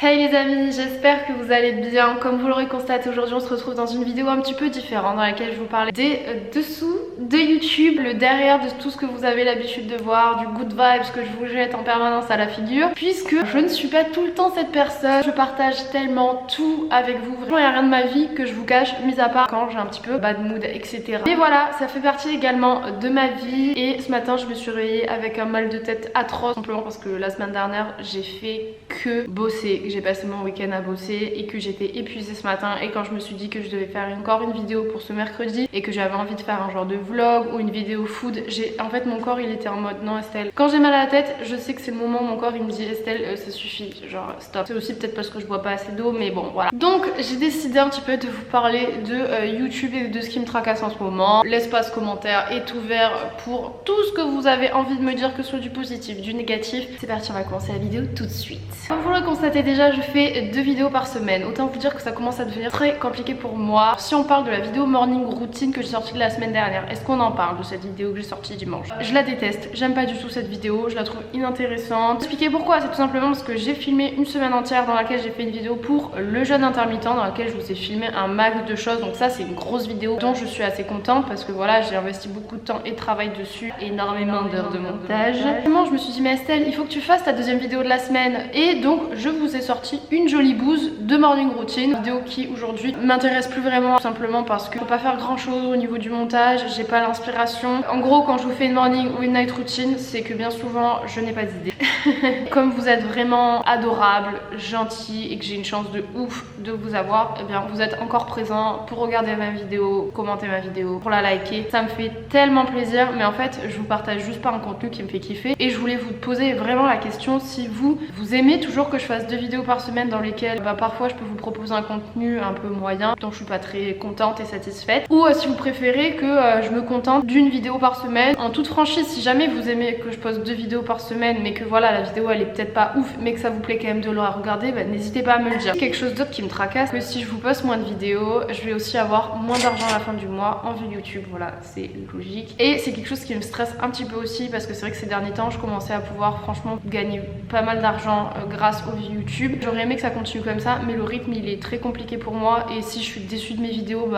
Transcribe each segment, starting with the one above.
Hey les amis, j'espère que vous allez bien. Comme vous l'aurez constaté, aujourd'hui on se retrouve dans une vidéo un petit peu différente dans laquelle je vous parle des dessous de YouTube, le derrière de tout ce que vous avez l'habitude de voir, du good vibes que je vous jette en permanence à la figure, puisque je ne suis pas tout le temps cette personne. Je partage tellement tout avec vous, vraiment il n'y a rien de ma vie que je vous cache, mis à part quand j'ai un petit peu bad mood, etc. Mais voilà, ça fait partie également de ma vie. Et ce matin je me suis réveillée avec un mal de tête atroce, simplement parce que la semaine dernière j'ai fait que bosser. J'ai passé mon week-end à bosser et que j'étais épuisée ce matin, et quand je me suis dit que je devais faire encore une vidéo pour ce mercredi et que j'avais envie de faire un genre de vlog ou une vidéo food, en fait mon corps il était en mode non Estelle, quand j'ai mal à la tête je sais que c'est le moment où mon corps il me dit Estelle ça suffit, genre stop. C'est aussi peut-être parce que je bois pas assez d'eau, mais bon voilà. Donc j'ai décidé un petit peu de vous parler de YouTube et de ce qui me tracasse en ce moment. L'espace commentaire est ouvert pour tout ce que vous avez envie de me dire, que ce soit du positif, du négatif. C'est parti, on va commencer la vidéo tout de suite. Comme vous le constatez déjà, je fais 2 vidéos par semaine. Autant vous dire que ça commence à devenir très compliqué pour moi. Si on parle de la vidéo morning routine que j'ai sortie la semaine dernière, est-ce qu'on en parle de cette vidéo que j'ai sortie dimanche? Je la déteste, j'aime pas du tout cette vidéo, je la trouve inintéressante. Expliquer pourquoi, c'est tout simplement parce que j'ai filmé une semaine entière dans laquelle j'ai fait une vidéo pour le jeûne intermittent, dans laquelle je vous ai filmé un max de choses. Donc ça c'est une grosse vidéo dont je suis assez contente parce que voilà, j'ai investi beaucoup de temps et de travail dessus, énormément d'heures de montage. Vraiment, je me suis dit mais Estelle, il faut que tu fasses ta deuxième vidéo de la semaine, et donc je vous ai sorti une jolie bouse de morning routine, une vidéo qui aujourd'hui m'intéresse plus vraiment, tout simplement parce que faut pas faire grand chose au niveau du montage, j'ai pas l'inspiration. En gros, quand je vous fais une morning ou une night routine, c'est que bien souvent je n'ai pas d'idée. Comme vous êtes vraiment adorable, gentil et que j'ai une chance de ouf de vous avoir, et bien vous êtes encore présent pour regarder ma vidéo, commenter ma vidéo, pour la liker. Ça me fait tellement plaisir, mais en fait je vous partage juste pas un contenu qui me fait kiffer, et je voulais vous poser vraiment la question si vous aimez toujours que je fasse 2 vidéos par semaine dans lesquelles parfois je peux vous proposer un contenu un peu moyen dont je suis pas très contente et satisfaite, ou si vous préférez que je me contente d'une vidéo par semaine. En toute franchise, si jamais vous aimez que je poste 2 vidéos par semaine mais que voilà la vidéo elle est peut-être pas ouf mais que ça vous plaît quand même de la regarder, n'hésitez pas à me le dire. Quelque chose d'autre qui me tracasse, que si je vous poste moins de vidéos, je vais aussi avoir moins d'argent à la fin du mois en vue YouTube. Voilà, c'est logique, et c'est quelque chose qui me stresse un petit peu aussi parce que c'est vrai que ces derniers temps je commençais à pouvoir franchement gagner pas mal d'argent grâce aux vues YouTube. J'aurais aimé que ça continue comme ça, mais le rythme il est très compliqué pour moi, et si je suis déçue de mes vidéos,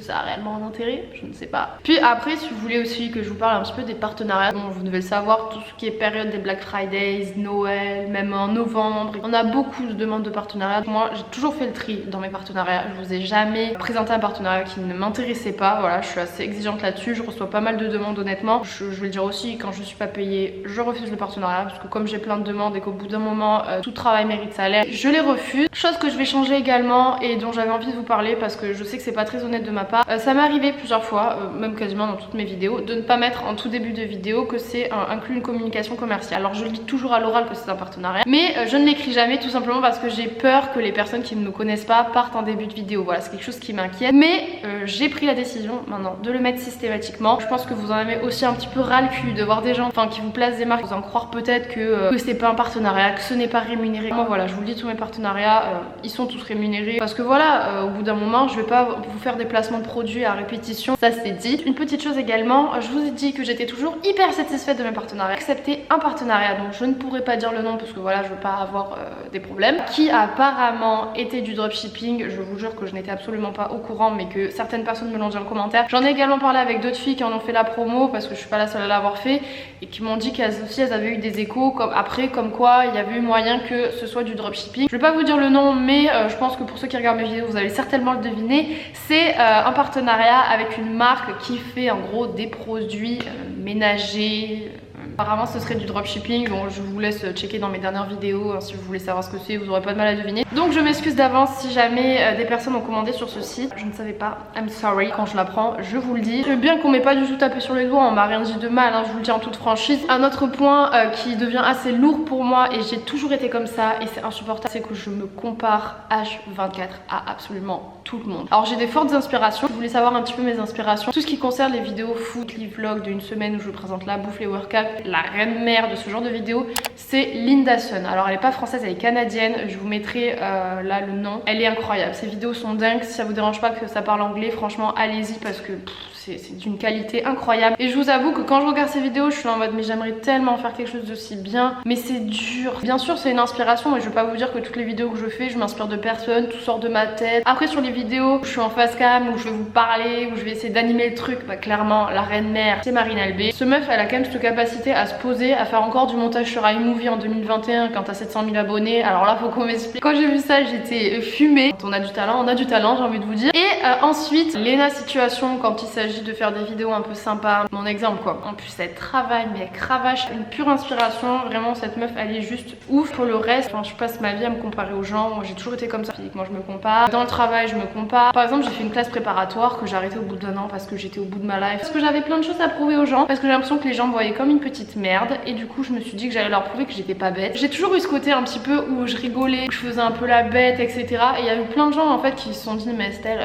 ça a réellement un intérêt, je ne sais pas. Puis après, si vous voulez aussi que je vous parle un petit peu des partenariats, bon, vous devez le savoir, tout ce qui est période des Black Fridays, Noël, même en novembre, on a beaucoup de demandes de partenariats. Moi j'ai toujours fait le tri dans mes partenariats, je vous ai jamais présenté un partenariat qui ne m'intéressait pas. Voilà, je suis assez exigeante là-dessus, je reçois pas mal de demandes honnêtement. Je vais le dire aussi, quand je suis pas payée, je refuse le partenariat, parce que comme j'ai plein de demandes et qu'au bout d'un moment tout travail mérite salaire, je les refuse. Chose que je vais changer également et dont j'avais envie de vous parler parce que je sais que c'est pas très honnête de ma part. Ça m'est arrivé plusieurs fois, même quasiment dans toutes mes vidéos, de ne pas mettre en tout début de vidéo que c'est inclus une communication commerciale. Alors je le dis toujours à l'oral que c'est un partenariat, mais je ne l'écris jamais, tout simplement parce que j'ai peur que les personnes qui ne me connaissent pas partent en début de vidéo. Voilà, c'est quelque chose qui m'inquiète, mais j'ai pris la décision maintenant de le mettre systématiquement. Je pense que vous en avez aussi un petit peu ras le cul de voir des gens qui vous placent des marques, vous en croire peut-être que c'est pas un partenariat, que ce n'est pas rémunéré. Moi voilà, je vous le dis, tous mes partenariats ils sont tous rémunérés, parce que voilà, au bout d'un moment je vais pas vous faire des placements de produits à répétition, ça c'est dit. Une petite chose également, je vous ai dit que j'étais toujours hyper satisfaite de mes partenariats. Accepter un partenariat dont je ne pourrais pas dire le nom parce que voilà, je veux pas avoir des problèmes, qui apparemment était du dropshipping. Je vous jure que je n'étais absolument pas au courant, mais que certaines personnes me l'ont dit en commentaire. J'en ai également parlé avec d'autres filles qui en ont fait la promo, parce que je suis pas la seule à l'avoir fait, et qui m'ont dit qu'elles aussi elles avaient eu des échos comme quoi il y avait eu moyen que ce soit du dropshipping. Je vais pas vous dire le nom, mais je pense que pour ceux qui regardent mes vidéos vous allez certainement le deviner. C'est un partenariat avec une marque qui fait en gros des produits ménagers. Apparemment ce serait du dropshipping. Bon, je vous laisse checker dans mes dernières vidéos si vous voulez savoir ce que c'est, vous aurez pas de mal à deviner. Donc je m'excuse d'avance si jamais des personnes ont commandé sur ce site. Je ne savais pas, I'm sorry. Quand je l'apprends, je vous le dis. Je veux bien qu'on m'ait pas du tout tapé sur les doigts, on m'a rien dit de mal, je vous le dis en toute franchise. Un autre point qui devient assez lourd pour moi, et j'ai toujours été comme ça et c'est insupportable, c'est que je me compare H24 à absolument tout le monde. Alors j'ai des fortes inspirations, vous voulez savoir un petit peu mes inspirations, tout ce qui concerne les vidéos foot, les vlogs d'une semaine où je vous présente la bouffe, les workouts, la reine mère de ce genre de vidéo, c'est Linda Sun. Alors elle est pas française, elle est canadienne, je vous mettrai là le nom. Elle est incroyable, ses vidéos sont dingues, si ça vous dérange pas que ça parle anglais, franchement allez-y parce que c'est d'une qualité incroyable. Et je vous avoue que quand je regarde ces vidéos, je suis en mode mais j'aimerais tellement faire quelque chose d'aussi bien, mais c'est dur. Bien sûr c'est une inspiration et je vais pas vous dire que toutes les vidéos que je fais, je m'inspire de personne, tout sort de ma tête. Après sur les vidéos, je suis en face cam, où je vais vous parler, où je vais essayer d'animer le truc, bah clairement la reine mère c'est Marine Albé. Ce meuf elle a quand même cette capacité à se poser, à faire encore du montage sur iMovie en 2021 quand t'as 700 000 abonnés. Alors là faut qu'on m'explique. Quand j'ai vu ça j'étais fumée. Quand on a du talent j'ai envie de vous dire. Et ensuite Lena Situation quand il s'agit de faire des vidéos un peu sympas, mon exemple quoi. En plus elle travaille mais elle cravache, une pure inspiration, vraiment cette meuf elle est juste ouf. Pour le reste, enfin, je passe ma vie à me comparer aux gens, moi j'ai toujours été comme ça, physiquement je me compare, dans le travail je me compare. Par exemple j'ai fait une classe préparatoire que j'ai arrêtée au bout d'1 an parce que j'étais au bout de ma life, parce que j'avais plein de choses à prouver aux gens, parce que j'ai l'impression que les gens me voyaient comme une petite merde et du coup je me suis dit que j'allais leur prouver que j'étais pas bête. J'ai toujours eu ce côté un petit peu où je rigolais, où je faisais un peu la bête etc. Et il y a eu plein de gens en fait qui se sont dit mais Estelle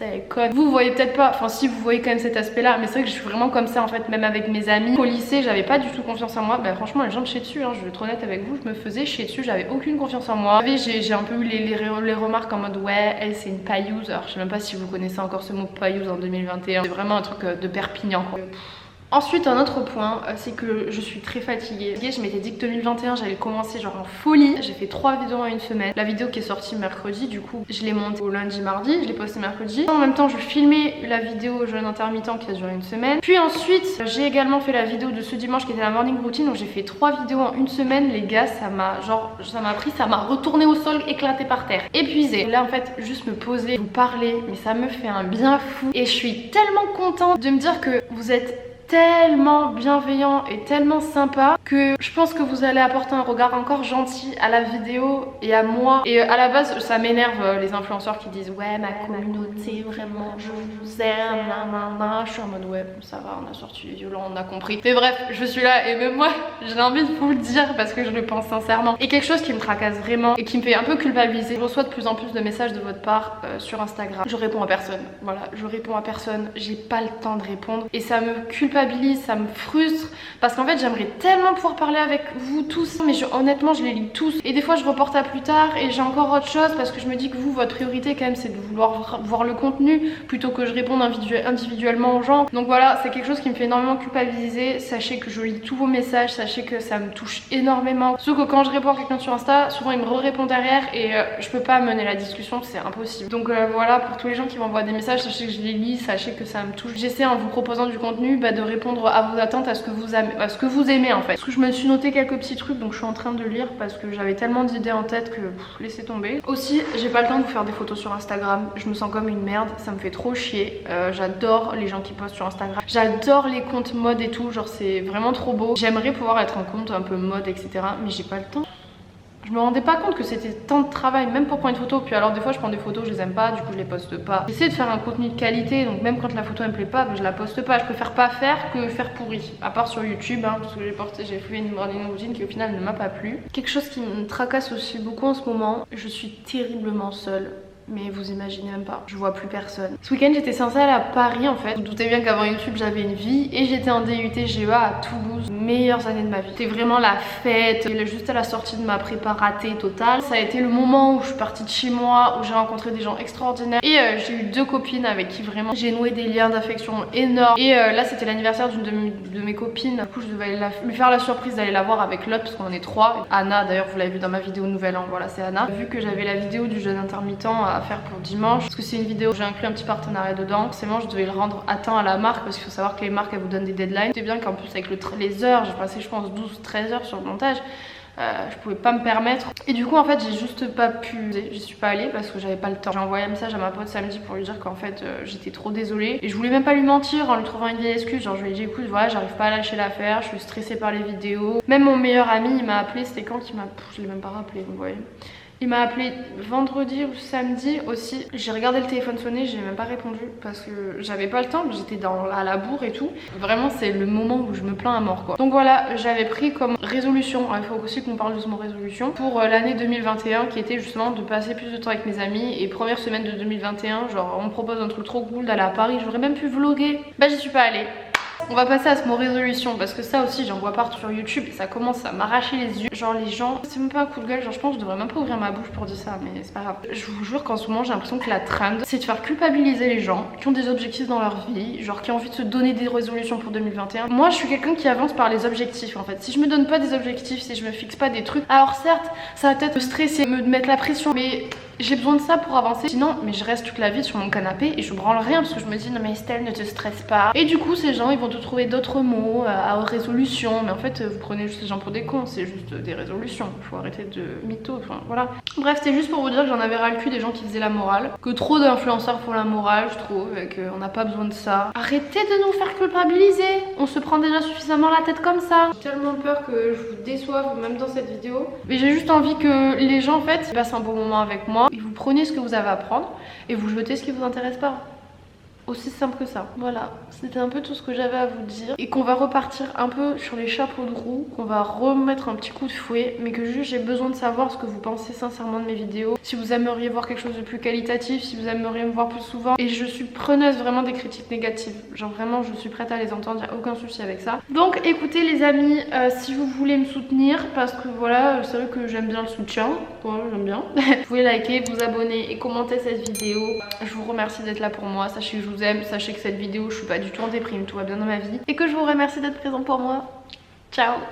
elle est conne. Vous voyez peut-être pas, enfin si vous voyez quand même cet aspect là, mais c'est vrai que je suis vraiment comme ça en fait, même avec mes amis. Au lycée j'avais pas du tout confiance en moi, bah franchement les gens me chiaient dessus, hein, je vais être honnête avec vous, je me faisais chier dessus, j'avais aucune confiance en moi. Vous savez j'ai un peu eu les remarques en mode ouais elle c'est une paillouse, alors je sais même pas si vous connaissez encore ce mot paillouse en 2021, c'est vraiment un truc de Perpignan quoi. Ensuite un autre point c'est que je suis très fatiguée. Je m'étais dit que 2021 j'allais commencer genre en folie. J'ai fait 3 vidéos en une semaine. La vidéo qui est sortie mercredi du coup je l'ai montée au lundi mardi, je l'ai postée mercredi. En même temps je filmais la vidéo jeûne intermittent qui a duré une semaine. Puis ensuite j'ai également fait la vidéo de ce dimanche qui était la morning routine. Donc j'ai fait 3 vidéos en une semaine les gars. Ça m'a retourné au sol, éclaté par terre, épuisée. Là en fait juste me poser, vous parler, mais ça me fait un bien fou. Et je suis tellement contente de me dire que vous êtes tellement bienveillant et tellement sympa que je pense que vous allez apporter un regard encore gentil à la vidéo et à moi. Et à la base ça m'énerve les influenceurs qui disent ouais ma communauté vraiment je vous aime nanana. Je suis en mode ouais ça va, on a sorti les violents, on a compris. Mais bref je suis là et même moi j'ai envie de vous le dire parce que je le pense sincèrement. Et quelque chose qui me tracasse vraiment et qui me fait un peu culpabiliser, je reçois de plus en plus de messages de votre part sur Instagram. Je réponds à personne, voilà, je réponds à personne, j'ai pas le temps de répondre et ça me culpabilise, ça me frustre parce qu'en fait j'aimerais tellement pouvoir parler avec vous tous mais honnêtement je les lis tous et des fois je reporte à plus tard et j'ai encore autre chose parce que je me dis que vous votre priorité quand même c'est de vouloir voir le contenu plutôt que je réponde individuellement aux gens. Donc voilà c'est quelque chose qui me fait énormément culpabiliser. Sachez que je lis tous vos messages, sachez que ça me touche énormément. Sauf que quand je réponds à quelqu'un sur Insta souvent il me répond derrière et je peux pas mener la discussion, c'est impossible. Donc voilà pour tous les gens qui m'envoient des messages, sachez que je les lis, sachez que ça me touche. J'essaie en vous proposant du contenu de répondre à vos attentes, à ce que vous aimez en fait. Parce que je me suis noté quelques petits trucs donc je suis en train de lire parce que j'avais tellement d'idées en tête que laissez tomber. Aussi j'ai pas le temps de vous faire des photos sur Instagram, je me sens comme une merde, ça me fait trop chier. J'adore les gens qui postent sur Instagram, j'adore les comptes mode et tout, genre c'est vraiment trop beau. J'aimerais pouvoir être un compte un peu mode etc mais j'ai pas le temps. Je me rendais pas compte que c'était tant de travail même pour prendre une photo. Puis alors des fois je prends des photos, je les aime pas, du coup je les poste pas. J'essaie de faire un contenu de qualité, donc même quand la photo elle me plaît pas, je la poste pas. Je préfère pas faire que faire pourri. À part sur YouTube hein, parce que j'ai fait une morning routine qui au final ne m'a pas plu. Quelque chose qui me tracasse aussi beaucoup en ce moment, je suis terriblement seule. Mais vous imaginez même pas, je vois plus personne. Ce week-end j'étais censée aller à Paris en fait. Vous doutez bien qu'avant YouTube j'avais une vie et j'étais en DUT GEA à Toulouse. Meilleures années de ma vie. C'était vraiment la fête, juste à la sortie de ma prépa ratée totale. Ça a été le moment où je suis partie de chez moi, où j'ai rencontré des gens extraordinaires. Et j'ai eu 2 copines avec qui vraiment j'ai noué des liens d'affection énormes. Et là c'était l'anniversaire d'une de mes copines. Du coup je devais lui faire la surprise d'aller la voir avec l'autre parce qu'on est 3. Anna d'ailleurs vous l'avez vu dans ma vidéo Nouvel An, voilà c'est Anna. Vu que j'avais la vidéo du jeûne intermittent à faire pour dimanche parce que c'est une vidéo, j'ai inclus un petit partenariat dedans. Forcément je devais le rendre à temps à la marque parce qu'il faut savoir que les marques elles vous donnent des deadlines. C'est bien qu'en plus avec les heures, j'ai passé je pense 12-13 heures sur le montage. Je pouvais pas me permettre et du coup en fait j'ai juste pas pu, j'y suis pas allée parce que j'avais pas le temps. J'ai envoyé un message à ma pote samedi pour lui dire qu'en fait j'étais trop désolée et je voulais même pas lui mentir en lui trouvant une vieille excuse. Genre je lui ai dit écoute voilà j'arrive pas à lâcher l'affaire, je suis stressée par les vidéos. Même mon meilleur ami il m'a appelé, c'était quand qu'il m'a, je l'ai même pas rappelé vous voyez. Il m'a appelé vendredi ou samedi aussi. J'ai regardé le téléphone sonner, j'ai même pas répondu parce que j'avais pas le temps, j'étais à la bourre et tout. Vraiment c'est le moment où je me plains à mort quoi. Donc voilà, j'avais pris comme résolution, il faut aussi qu'on parle de ce mot résolution, pour l'année 2021 qui était justement de passer plus de temps avec mes amis. Et première semaine de 2021, genre on me propose un truc trop cool d'aller à Paris, j'aurais même pu vlogger. Bah j'y suis pas allée. On va passer à ce mot résolution parce que ça aussi j'en vois partout sur YouTube et ça commence à m'arracher les yeux. Genre les gens, c'est même pas un coup de gueule, genre je pense que je devrais même pas ouvrir ma bouche pour dire ça, mais c'est pas grave. Je vous jure qu'en ce moment j'ai l'impression que la trend c'est de faire culpabiliser les gens qui ont des objectifs dans leur vie, genre qui ont envie de se donner des résolutions pour 2021. Moi je suis quelqu'un qui avance par les objectifs en fait. Si je me donne pas des objectifs, si je me fixe pas des trucs, alors certes ça va peut-être me stresser, me mettre la pression, mais j'ai besoin de ça pour avancer. Sinon, mais je reste toute la vie sur mon canapé et je branle rien parce que je me dis non mais Estelle ne te stresse pas. Et du coup ces gens ils vont te trouver d'autres mots à résolution, mais en fait vous prenez juste les gens pour des cons, c'est juste des résolutions. Faut arrêter de mytho, enfin voilà. Bref, c'était juste pour vous dire que j'en avais ras le cul des gens qui faisaient la morale, que trop d'influenceurs font la morale je trouve, et qu'on n'a pas besoin de ça. Arrêtez de nous faire culpabiliser, on se prend déjà suffisamment la tête comme ça. J'ai tellement peur que je vous déçoive même dans cette vidéo, mais j'ai juste envie que les gens en fait passent un bon moment avec moi. Et vous prenez ce que vous avez à prendre et vous jetez ce qui vous intéresse pas. Aussi simple que ça. Voilà, c'était un peu tout ce que j'avais à vous dire. Et qu'on va repartir un peu sur les chapeaux de roue, qu'on va remettre un petit coup de fouet, mais que juste j'ai besoin de savoir ce que vous pensez sincèrement de mes vidéos. Si vous aimeriez voir quelque chose de plus qualitatif, si vous aimeriez me voir plus souvent. Et je suis preneuse vraiment des critiques négatives. Genre vraiment je suis prête à les entendre, il n'y a aucun souci avec ça. Donc écoutez les amis, si vous voulez me soutenir, parce que voilà, c'est vrai que j'aime bien le soutien. Voilà, j'aime bien. Vous pouvez liker, vous abonner et commenter cette vidéo. Je vous remercie d'être là pour moi. Sachez que je vous aime, sachez que cette vidéo je suis pas du tout en déprime, tout va bien dans ma vie et que je vous remercie d'être présent pour moi. Ciao.